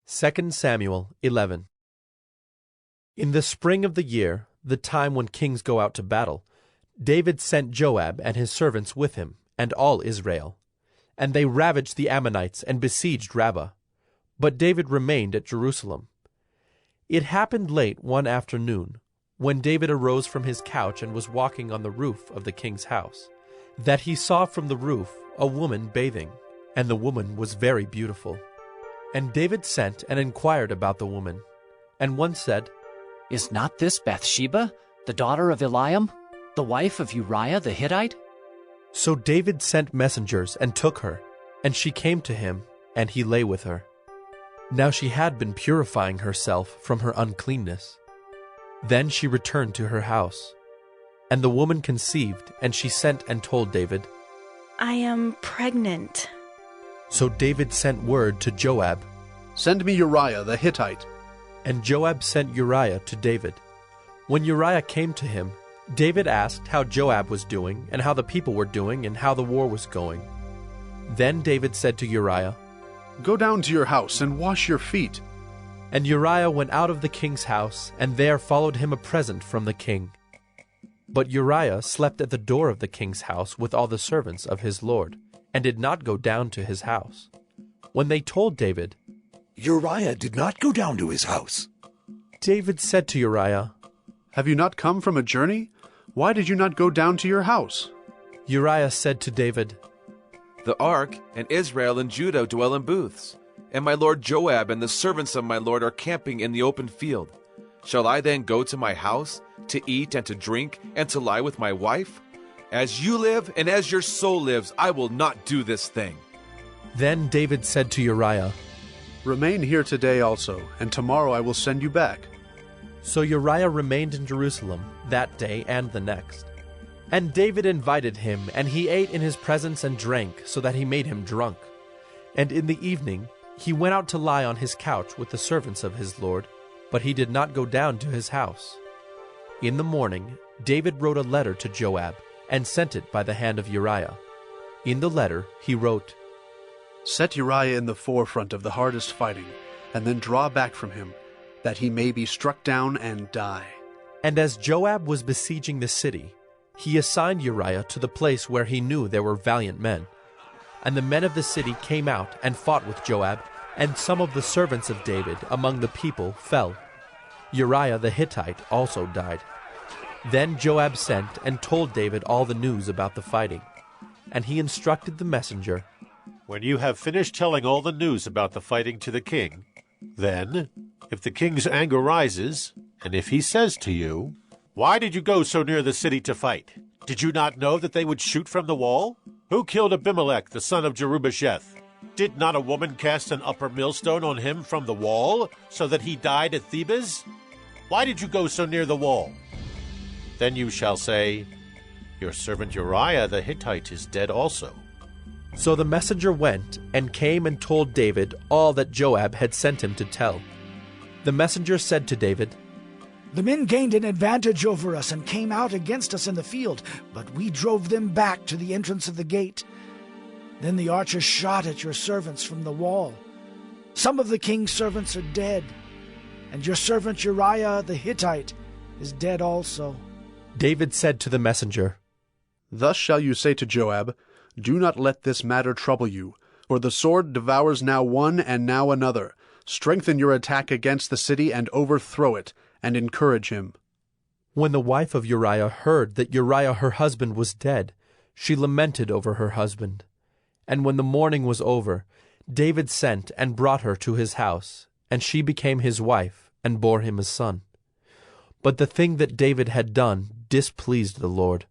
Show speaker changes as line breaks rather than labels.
2 Samuel 11. In the spring of the year, the time when kings go out to battle, David sent Joab and his servants with him, and all Israel. And they ravaged the Ammonites and besieged Rabbah. But David remained at Jerusalem. It happened late one afternoon, when David arose from his couch and was walking on the roof of the king's house, that he saw from the roof a woman bathing, and the woman was very beautiful. And David sent and inquired about the woman. And one said,
"Is not this Bathsheba, the daughter of Eliam, the wife of Uriah the Hittite?"
So David sent messengers and took her, and she came to him, and he lay with her. Now she had been purifying herself from her uncleanness. Then she returned to her house. And the woman conceived, and she sent and told David,
"I am pregnant."
So David sent word to Joab,
"Send me Uriah the Hittite."
and Joab sent Uriah to David. When Uriah came to him, David asked how Joab was doing, and how the people were doing, and how the war was going. Then David said to Uriah,
"Go down to your house and wash your feet."
And Uriah went out of the king's house, and there followed him a present from the king. But Uriah slept at the door of the king's house with all the servants of his lord, and did not go down to his house. When they told David,
"Uriah did not go down to his house,"
David said to Uriah,
"Have you not come from a journey? Why did you not go down to your house?"
Uriah said to David,
"The ark and Israel and Judah dwell in booths, and my lord Joab and the servants of my lord are camping in the open field. Shall I then go to my house to eat and to drink and to lie with my wife? As you live and as your soul lives, I will not do this thing."
Then David said to Uriah,
"Remain here today also, and tomorrow I will send you back."
So Uriah remained in Jerusalem that day and the next. And David invited him, and he ate in his presence and drank, so that he made him drunk. And in the evening he went out to lie on his couch with the servants of his lord, but he did not go down to his house. In the morning David wrote a letter to Joab, and sent it by the hand of Uriah. In the letter he wrote,
"Set Uriah in the forefront of the hardest fighting, and then draw back from him, that he may be struck down and die."
And as Joab was besieging the city, he assigned Uriah to the place where he knew there were valiant men. And the men of the city came out and fought with Joab, and some of the servants of David among the people fell. Uriah the Hittite also died. Then Joab sent and told David all the news about the fighting. And he instructed the messenger,
"When you have finished telling all the news about the fighting to the king, then, if the king's anger rises, and if he says to you, 'Why did you go so near the city to fight? Did you not know that they would shoot from the wall? Who killed Abimelech, the son of Jerubbesheth? Did not a woman cast an upper millstone on him from the wall, so that he died at Thebez? Why did you go so near the wall?' Then you shall say, 'Your servant Uriah the Hittite is dead also.'"
So the messenger went and came and told David all that Joab had sent him to tell. The messenger said to David,
"The men gained an advantage over us and came out against us in the field, but we drove them back to the entrance of the gate. Then the archers shot at your servants from the wall. Some of the king's servants are dead, and your servant Uriah the Hittite is dead also."
David said to the messenger,
"Thus shall you say to Joab, 'Do not let this matter trouble you, for the sword devours now one and now another. Strengthen your attack against the city and overthrow it, and encourage him.'"
When the wife of Uriah heard that Uriah her husband was dead, she lamented over her husband. And when the mourning was over, David sent and brought her to his house, and she became his wife, and bore him a son. But the thing that David had done displeased the Lord.